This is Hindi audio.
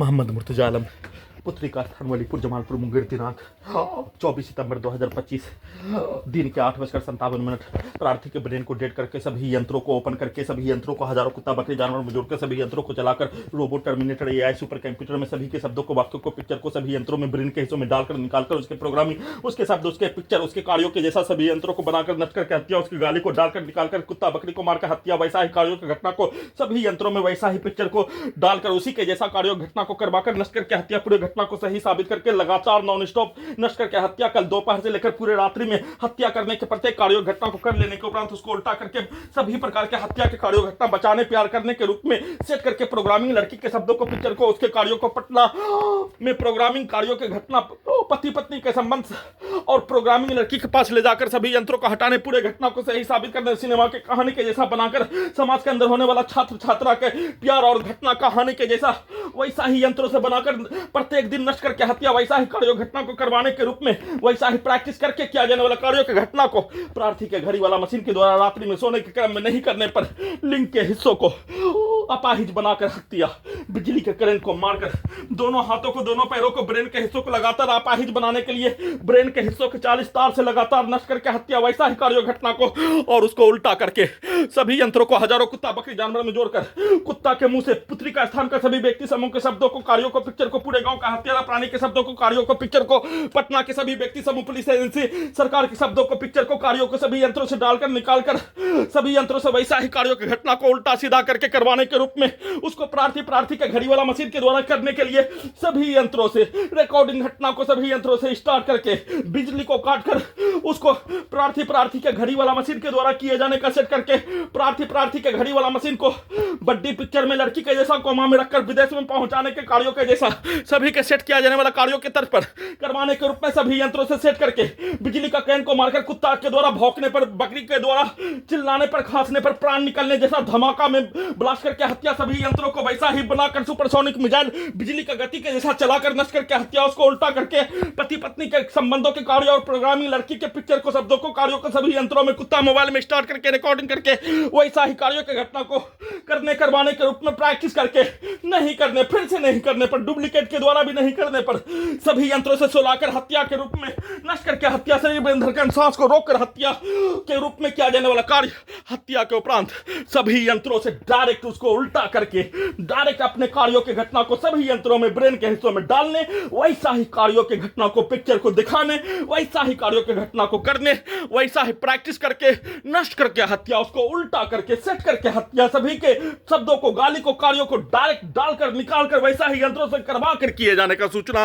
मोहम्मद मुर्तजा आलम, पुत्री का स्थान वलीपुर जमालपुर मुंगेर दिनांक 24 सितंबर 2025 दिन के 8:57 प्रार्थी के ब्रेन को डेड करके सभी यंत्रों को ओपन करके सभी यंत्रों को हजारों कुत्ता बकरी जानवर में जोड़कर सभी यंत्रों को चलाकर robot terminator AI super computer में सभी के शब्दों को वाक्यों को पिक्चर को सभी यंत्रों में ब्रेन के हिस्सों में डालकर निकालकर उसके प्रोग्रामिंग उसके शब्द उसके पिक्चर उसके कार्यों के जैसा सभी यंत्रों को बनाकर नष्ट करके हत्या उसकी गाली को डालकर निकालकर कुत्ता बकरी को मारकर हत्या वैसा ही कार्यों की घटना को सभी यंत्रों में वैसा ही पिक्चर को डालकर उसी के जैसा कार्यों घटना को करवाकर नष्ट करके हत्या पूरे घटना को सही साबित करके लगातार नॉन स्टॉप नष्ट करके हत्या कल दोपहर से लेकर पूरे रात्रि में हत्या करने के प्रत्येक कार्यों घटना को कर लेने के उपरांत उसको उल्टा करके सभी प्रकार के हत्या के कार्यों घटना बचाने प्यार करने के रूप में सेट करके प्रोग्रामिंग लड़की के शब्दों को पिक्चर को उसके कार्यों को पटना में प्रोग्रामिंग कार्यों के घटना पति पत्नी के संबंध और प्रोग्रामिंग लड़की के पास ले जाकर सभी यंत्रों को हटाने पूरे घटना को सही साबित करने सिनेमा के कहानी के जैसा बनाकर समाज के अंदर होने वाला छात्र छात्रा के प्यार और घटना कहानी के जैसा वैसा ही यंत्रों से बनाकर प्रत्येक दिन नष्ट करके हत्या वैसा ही कार्यों घटना को करवाने के रूप में वैसा ही प्रैक्टिस करके किया जाने वाला कार्यों की घटना को प्रार्थी के घड़ी वाला मशीन के द्वारा रात्रि में सोने के क्रम में नहीं करने पर लिंग के हिस्सों को अपाहिज बनाकर हत्या बिजली के करंट को मारकर दोनों हाथों को दोनों पैरों को ब्रेन के हिस्सों को लगातार अपाहिज बनाने के लिए ब्रेन के हिस्सों के 40 तार से लगातार नष्ट करके हत्या वैसा ही कार्यों घटना को और उसको उल्टा करके सभी यंत्रों को हजारों कुत्ता बकरी जानवर में जोड़कर कुत्ता के मुंह से पुत्री का स्थान का सभी व्यक्ति समूह के शब्दों को कार्यों को पिक्चर को पूरे गांव का हत्यारा प्राणी के शब्दों को कार्यों को पिक्चर को पटना के सभी व्यक्ति समूह पुलिस एजेंसी सरकार के शब्दों को पिक्चर को कार्यों को सभी यंत्रों से डालकर निकालकर सभी यंत्रों से वैसा ही कार्यों की घटना को उल्टा सीधा करके करवाने के रूप में उसको प्रार्थी के घड़ी वाला मशीन के द्वारा करने के लिए सभी यंत्रों से रिकॉर्डिंग घटना को सभी यंत्रों से स्टार्ट करके बिजली को काटकर उसको प्रार्थी के घड़ी वाला मशीन के द्वारा किए जाने का सेट करके प्रार्थी के घड़ी वाला मशीन को बड्डी पिक्चर में लड़की के जैसा कोमा में रखकर विदेश में पहुंचाने के कार्यों के जैसा सभी के सेट किया जाने वाला कार्यों के तर्ज पर करवाने के रूप में सभी यंत्रों से सेट करके बिजली का करंट को मारकर कुत्ता के द्वारा भौंकने पर बकरी के द्वारा चिल्लाने पर खांसने पर प्राण निकलने जैसा धमाका में ब्लास्ट करके हत्या सभी यंत्रों को वैसा ही बनाकर सुपरसोनिक मिसाइल बिजली का गति के जैसा चलाकर नष्ट करके हत्या उसको उल्टा करके पति पत्नी के संबंधों के कार्य और प्रोग्रामिंग लड़की के पिक्चर को शब्दों को कार्यों को सभी यंत्रों में कुत्ता मोबाइल में स्टार्ट करके रिकॉर्डिंग करके वैसा ही कार्यों की घटना को करवाने के रूप में प्रैक्टिस करके नहीं करने फिर से नहीं करने पर डुप्लीकेट के द्वारा भी नहीं करने पर सभी यंत्रों से सुलाकर हत्या के रूप में नष्ट करके हत्या शरीर में धड़कन सांस को रोककर हत्या के रूप में किया जाने वाला कार्य हत्या के उपरांत सभी यंत्रों से डायरेक्ट उसको उल्टा करके डायरेक्ट अपने कार्यों की घटना को सभी यंत्रों में ब्रेन के हिस्सों में डालने वैसा ही कार्यों की घटना को पिक्चर को दिखाने वैसा ही कार्यों की घटना को करने वैसा ही प्रैक्टिस करके नष्ट करके हत्या उसको उल्टा करके सेट करके हत्या सभी के शब्दों को गाली को कार्यों को डायरेक्ट डालकर निकालकर वैसा ही यंत्रों से करवा कर किए जाने का सूचना